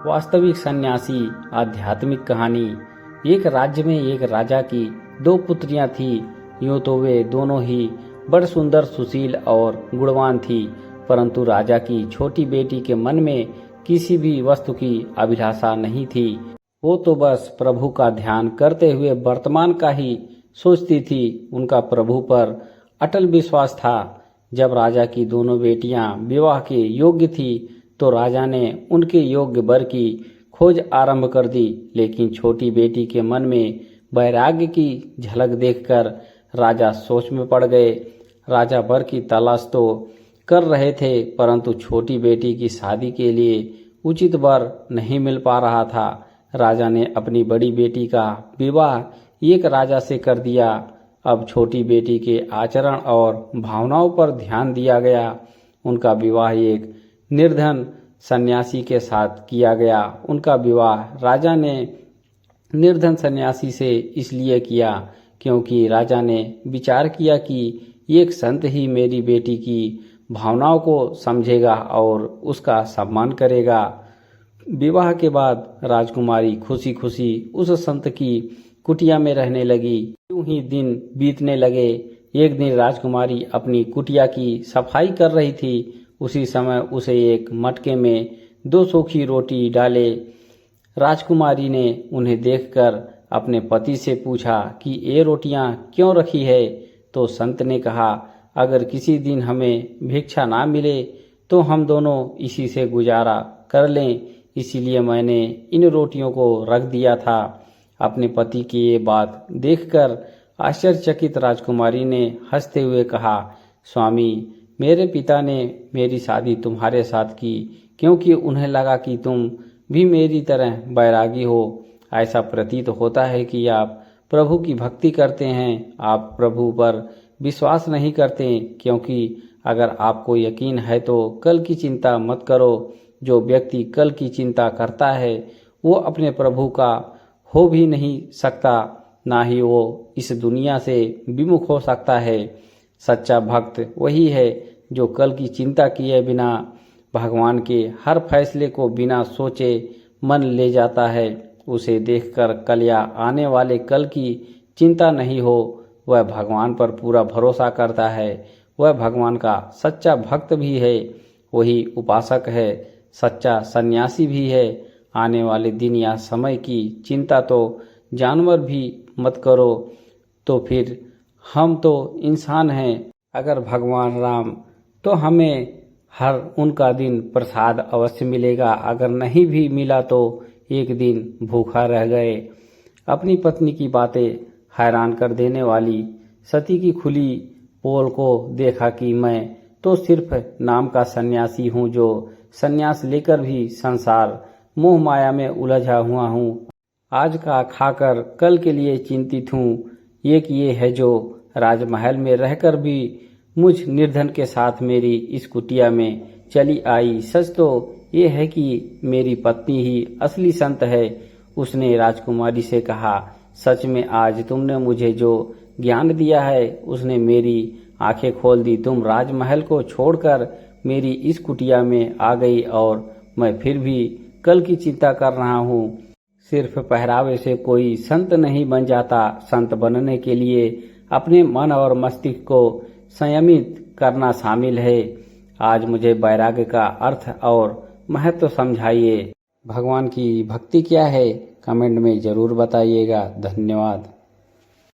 वास्तविक सन्यासी आध्यात्मिक कहानी। एक राज्य में एक राजा की दो पुत्रियां थी। यूं तो वे दोनों ही बड़ सुंदर, सुशील और गुणवान थी, परंतु राजा की छोटी बेटी के मन में किसी भी वस्तु की अभिलाषा नहीं थी। वो तो बस प्रभु का ध्यान करते हुए वर्तमान का ही सोचती थी। उनका प्रभु पर अटल विश्वास था। जब राजा की दोनों बेटियां विवाह के योग्य थी तो राजा ने उनके योग्य वर की खोज आरंभ कर दी, लेकिन छोटी बेटी के मन में वैराग्य की झलक देखकर राजा सोच में पड़ गए। राजा वर की तलाश तो कर रहे थे, परंतु छोटी बेटी की शादी के लिए उचित वर नहीं मिल पा रहा था। राजा ने अपनी बड़ी बेटी का विवाह एक राजा से कर दिया। अब छोटी बेटी के आचरण और भावनाओं पर ध्यान दिया गया। उनका विवाह एक निर्धन सन्यासी के साथ किया गया। उनका विवाह राजा ने निर्धन सन्यासी से इसलिए किया क्योंकि राजा ने विचार किया कि एक संत ही मेरी बेटी की भावनाओं को समझेगा और उसका सम्मान करेगा। विवाह के बाद राजकुमारी खुशी खुशी उस संत की कुटिया में रहने लगी। यूं ही दिन बीतने लगे। एक दिन राजकुमारी अपनी कुटिया की सफाई कर रही थी। उसी समय उसे एक मटके में 2 सूखी रोटी डाले। राजकुमारी ने उन्हें देखकर अपने पति से पूछा कि ये रोटियां क्यों रखी है? तो संत ने कहा, अगर किसी दिन हमें भिक्षा ना मिले तो हम दोनों इसी से गुजारा कर लें, इसीलिए मैंने इन रोटियों को रख दिया था। अपने पति की ये बात देखकर आश्चर्यचकित राजकुमारी ने हंसते हुए कहा, स्वामी, मेरे पिता ने मेरी शादी तुम्हारे साथ की क्योंकि उन्हें लगा कि तुम भी मेरी तरह बैरागी हो। ऐसा प्रतीत होता है कि आप प्रभु की भक्ति करते हैं, आप प्रभु पर विश्वास नहीं करते, क्योंकि अगर आपको यकीन है तो कल की चिंता मत करो। जो व्यक्ति कल की चिंता करता है वो अपने प्रभु का हो भी नहीं सकता, ना ही वो इस दुनिया से विमुख हो सकता है। सच्चा भक्त वही है जो कल की चिंता किए बिना भगवान के हर फैसले को बिना सोचे मन ले जाता है। उसे देखकर कल या आने वाले कल की चिंता नहीं हो। वह भगवान पर पूरा भरोसा करता है। वह भगवान का सच्चा भक्त भी है। वही उपासक है, सच्चा सन्यासी भी है। आने वाले दिन या समय की चिंता तो जानवर भी मत करो। तो फिर हम तो इंसान हैं। अगर भगवान राम तो हमें हर उनका दिन प्रसाद अवश्य मिलेगा। अगर नहीं भी मिला तो एक दिन भूखा रह गए। अपनी पत्नी की बातें हैरान कर देने वाली सती की खुली पोल को देखा कि मैं तो सिर्फ नाम का सन्यासी हूँ, जो सन्यास लेकर भी संसार मोह माया में उलझा हुआ हूँ। आज का खाकर कल के लिए चिंतित हूँ। एक ये है जो राजमहल में रहकर भी मुझ निर्धन के साथ मेरी इस कुटिया में चली आई। सच तो ये है कि मेरी पत्नी ही असली संत है। उसने राजकुमारी से कहा, सच में आज तुमने मुझे जो ज्ञान दिया है उसने मेरी आंखें खोल दी। तुम राजमहल को छोड़कर मेरी इस कुटिया में आ गई और मैं फिर भी कल की चिंता कर रहा हूँ। सिर्फ पहरावे से कोई संत नहीं बन जाता। संत बनने के लिए अपने मन और मस्तिष्क को संयमित करना शामिल है। आज मुझे वैराग्य का अर्थ और महत्व समझाइए। भगवान की भक्ति क्या है? कमेंट में जरूर बताइएगा। धन्यवाद।